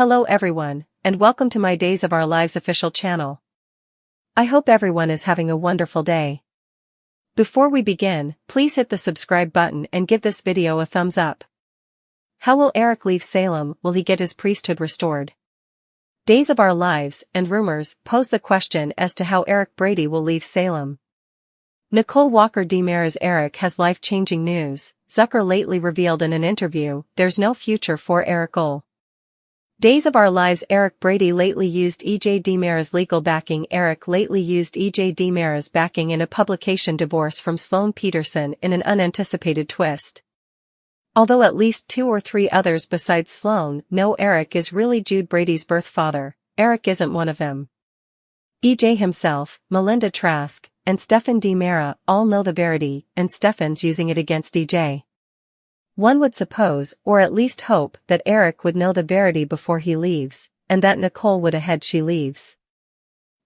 Hello everyone, and welcome to my Days of Our Lives official channel. I hope everyone is having a wonderful day. Before we begin, please hit the subscribe button and give this video a thumbs up. How will Eric leave Salem? Will he get his priesthood restored? Days of Our Lives and rumors pose the question as to how Eric Brady will leave Salem. Nicole Walker DeMara's Eric has life-changing news. Zucker lately revealed in an interview, there's no future for Eric. Days of Our Lives Eric Brady lately used E.J. DeMara's legal backing. Eric lately used E.J. DeMara's backing in a publication divorce from Sloan Peterson in an unanticipated twist. Although at least 2 or 3 others besides Sloan know Eric is really Jude Brady's birth father, Eric isn't one of them. E.J. himself, Melinda Trask, and Stephen DeMara all know the verity, and Stephen's using it against E.J. One would suppose, or at least hope, that Eric would know the verity before he leaves, and that Nicole would ahead she leaves.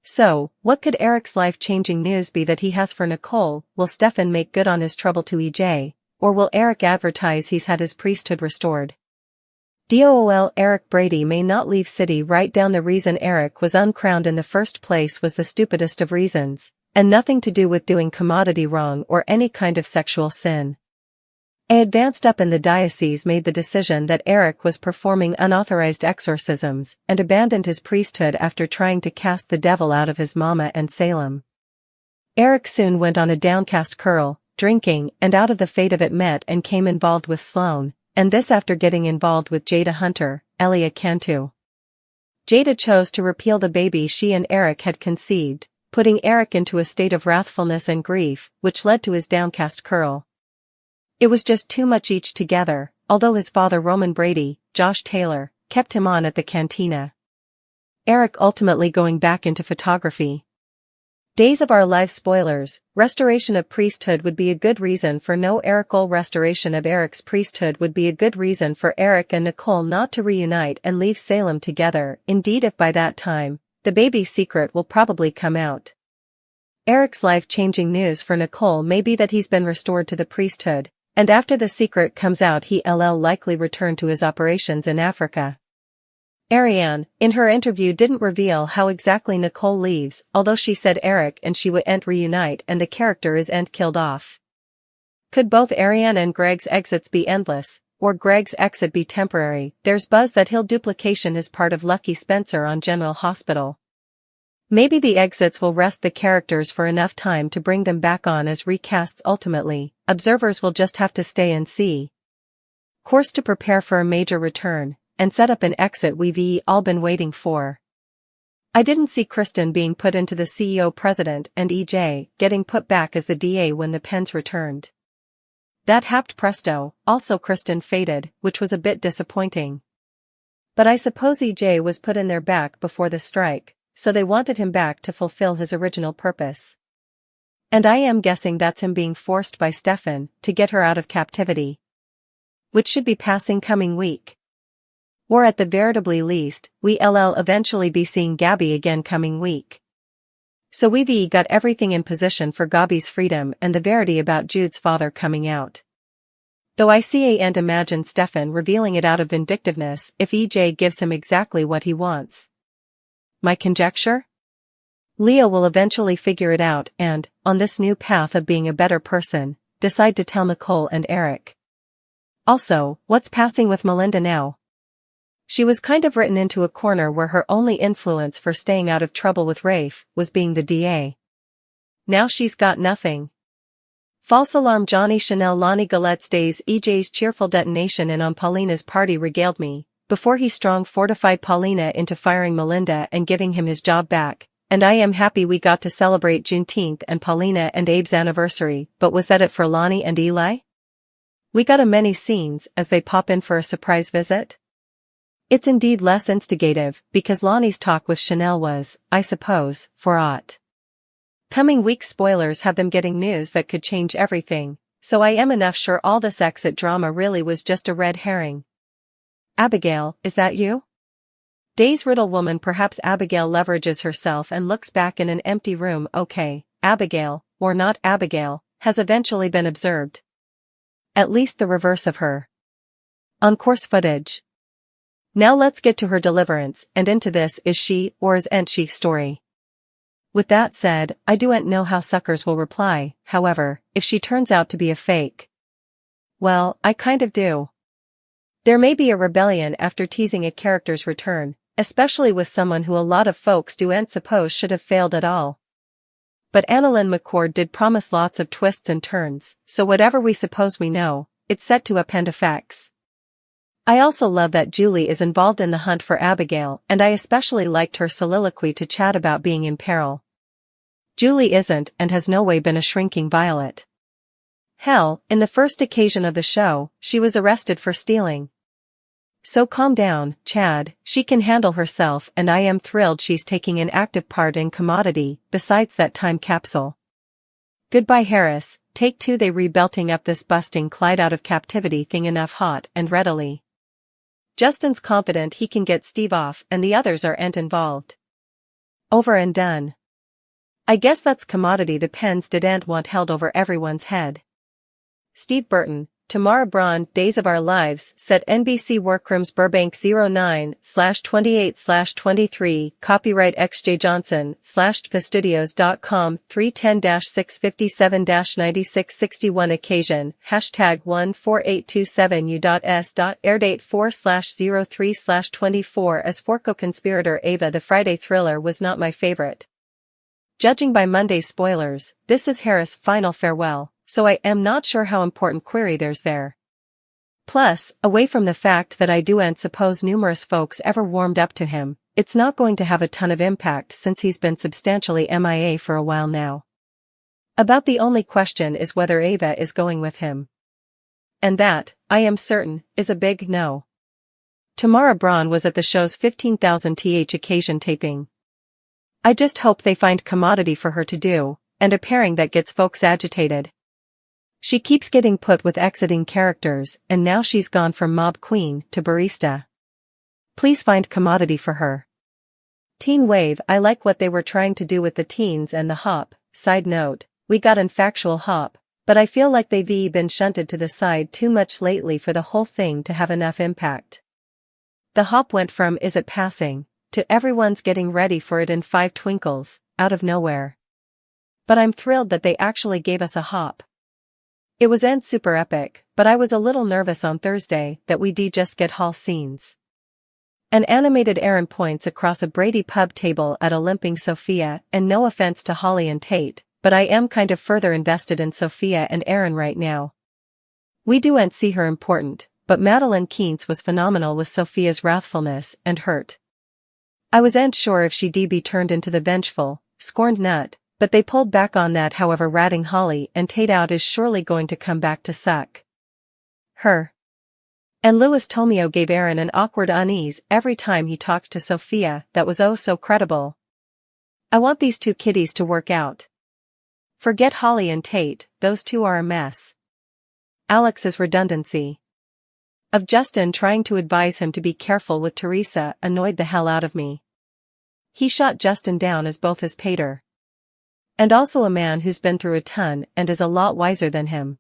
So, what could Eric's life-changing news be that he has for Nicole? Will Stephen make good on his trouble to E.J., or will Eric advertise he's had his priesthood restored? DOOL Eric Brady may not leave city. Write down the reason Eric was uncrowned in the first place was the stupidest of reasons, and nothing to do with doing commodity wrong or any kind of sexual sin. A advanced up in the diocese made the decision that Eric was performing unauthorized exorcisms and abandoned his priesthood after trying to cast the devil out of his mama and Salem. Eric soon went on a downcast curl, drinking, and out of the fate of it met and came involved with Sloan, and this after getting involved with Jada Hunter, Elia Cantu. Jada chose to repeal the baby she and Eric had conceived, putting Eric into a state of wrathfulness and grief, which led to his downcast curl. It was just too much each together, although his father Roman Brady, Josh Taylor, kept him on at the cantina. Eric ultimately going back into photography. Days of Our Lives spoilers, restoration of priesthood would be a good reason for no Eric. Restoration of Eric's priesthood would be a good reason for Eric and Nicole not to reunite and leave Salem together. Indeed, if by that time, the baby's secret will probably come out. Eric's life-changing news for Nicole may be that he's been restored to the priesthood, and after the secret comes out he'll likely return to his operations in Africa. Ariane, in her interview, didn't reveal how exactly Nicole leaves, although she said Eric and she would reunite and the character is killed off. Could both Ariane and Greg's exits be endless, or Greg's exit be temporary? There's buzz that he'll duplication as part of Lucky Spencer on General Hospital. Maybe the exits will rest the characters for enough time to bring them back on as recasts. Ultimately, observers will just have to stay and see. Course to prepare for a major return, and set up an exit we've all been waiting for. I didn't see Kristen being put into the CEO president and EJ getting put back as the DA when the Pens returned. That happened presto. Also Kristen faded, which was a bit disappointing. But I suppose EJ was put in there back before the strike, so they wanted him back to fulfill his original purpose. And I am guessing that's him being forced by Stephen to get her out of captivity, which should be passing coming week. Or at the veritably least, we'll eventually be seeing Gabby again coming week. So we've got everything in position for Gabby's freedom and the verity about Jude's father coming out. Though I see and imagine Stephen revealing it out of vindictiveness if EJ gives him exactly what he wants. My conjecture? Leo will eventually figure it out and, on this new path of being a better person, decide to tell Nicole and Eric. Also, what's passing with Melinda now? She was kind of written into a corner where her only influence for staying out of trouble with Rafe was being the DA. Now she's got nothing. False alarm. Johnny Chanel. Lonnie Galette's days. EJ's cheerful detonation in on Paulina's party regaled me, before he strong fortified Paulina into firing Melinda and giving him his job back, and I am happy we got to celebrate Juneteenth and Paulina and Abe's anniversary. But was that it for Lonnie and Eli? We got a many scenes as they pop in for a surprise visit. It's indeed less instigative, because Lonnie's talk with Chanel was, I suppose, for aught. Coming week spoilers have them getting news that could change everything, so I am enough sure all this exit drama really was just a red herring. Abigail, is that you? Days riddle woman. Perhaps Abigail leverages herself and looks back in an empty room. Okay, Abigail, or not Abigail, has eventually been observed. At least the reverse of her. On course footage. Now let's get to her deliverance, and into this is she or is ain't she story. With that said, I do ain't know how suckers will reply, however, if she turns out to be a fake. Well, I kind of do. There may be a rebellion after teasing a character's return, especially with someone who a lot of folks do ain't suppose should have failed at all. But Annalyn McCord did promise lots of twists and turns, so whatever we suppose we know, it's set to append effects. I also love that Julie is involved in the hunt for Abigail, and I especially liked her soliloquy to Chad about being in peril. Julie isn't and has no way been a shrinking violet. Hell, in the first occasion of the show, she was arrested for stealing. So calm down, Chad, she can handle herself, and I am thrilled she's taking an active part in Commodity, besides that time capsule. Goodbye Harris, take two. They rebelting up this busting Clyde out of captivity thing enough hot and readily. Justin's confident he can get Steve off and the others aren't involved. Over and done. I guess that's Commodity the pens didn't want held over everyone's head. Steve Burton, Tamara Braun, Days of Our Lives, set NBC Workrooms Burbank 09/28/23, copyright XJ Johnson, /tpastudios.com, 310-657-9661 occasion, #14827u.s. Airdate 4/03/24 as Forco conspirator Ava. The Friday thriller was not my favorite. Judging by Monday's spoilers, this is Harris' final farewell, so I am not sure how important query there's there. Plus, away from the fact that I do and suppose numerous folks ever warmed up to him, it's not going to have a ton of impact since he's been substantially MIA for a while now. About the only question is whether Ava is going with him. And that, I am certain, is a big no. Tamara Braun was at the show's 15,000th occasion taping. I just hope they find Commodity for her to do, and a pairing that gets folks agitated. She keeps getting put with exiting characters, and now she's gone from mob queen to barista. Please find Commodity for her. Teen Wave. I like what they were trying to do with the teens and the hop. Side note, we got an factual hop, but I feel like they've been shunted to the side too much lately for the whole thing to have enough impact. The hop went from "is it passing?" to "everyone's getting ready for it in 5 twinkles," out of nowhere. But I'm thrilled that they actually gave us a hop. It wasn't super epic, but I was a little nervous on Thursday that we just get hall scenes. An animated Aaron points across a Brady pub table at a limping Sophia, and no offense to Holly and Tate, but I am kind of further invested in Sophia and Aaron right now. We do'n't see her important, but Madeline Keens was phenomenal with Sophia's wrathfulness and hurt. I wasn't sure if she'd be turned into the vengeful, scorned nut, but they pulled back on that. However, ratting Holly and Tate out is surely going to come back to suck her. And Louis Tomeo gave Aaron an awkward unease every time he talked to Sophia that was oh so credible. I want these two kiddies to work out. Forget Holly and Tate, those two are a mess. Alex's redundancy of Justin trying to advise him to be careful with Teresa annoyed the hell out of me. He shot Justin down as both his pater. And also a man who's been through a ton and is a lot wiser than him.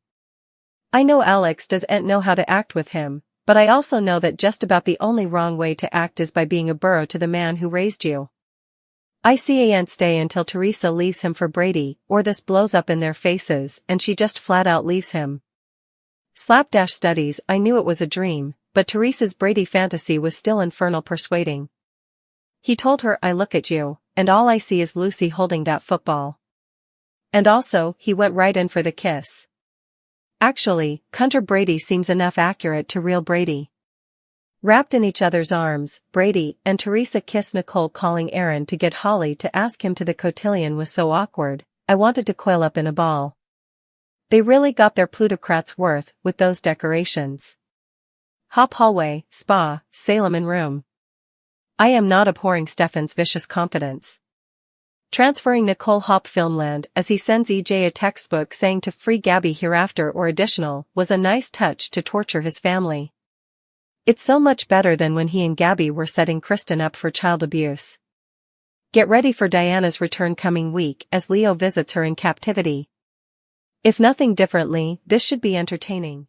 I know Alex doesn't know how to act with him, but I also know that just about the only wrong way to act is by being a burro to the man who raised you. I can't stay until Teresa leaves him for Brady, or this blows up in their faces and she just flat out leaves him. Slapdash studies. I knew it was a dream, but Teresa's Brady fantasy was still infernal persuading. He told her, "I look at you, and all I see is Lucy holding that football." And also, he went right in for the kiss. Actually, Hunter Brady seems enough accurate to real Brady. Wrapped in each other's arms, Brady and Teresa kissed Nicole, calling Aaron to get Holly to ask him to the cotillion was so awkward, I wanted to coil up in a ball. They really got their plutocrats worth with those decorations. Hop hallway, spa, Salem in room. I am not abhorring Stefan's vicious confidence. Transferring Nicole Hop Filmland as he sends EJ a textbook saying to free Gabby hereafter or additional was a nice touch to torture his family. It's so much better than when he and Gabby were setting Kristen up for child abuse. Get ready for Diana's return coming week as Leo visits her in captivity. If nothing differently, this should be entertaining.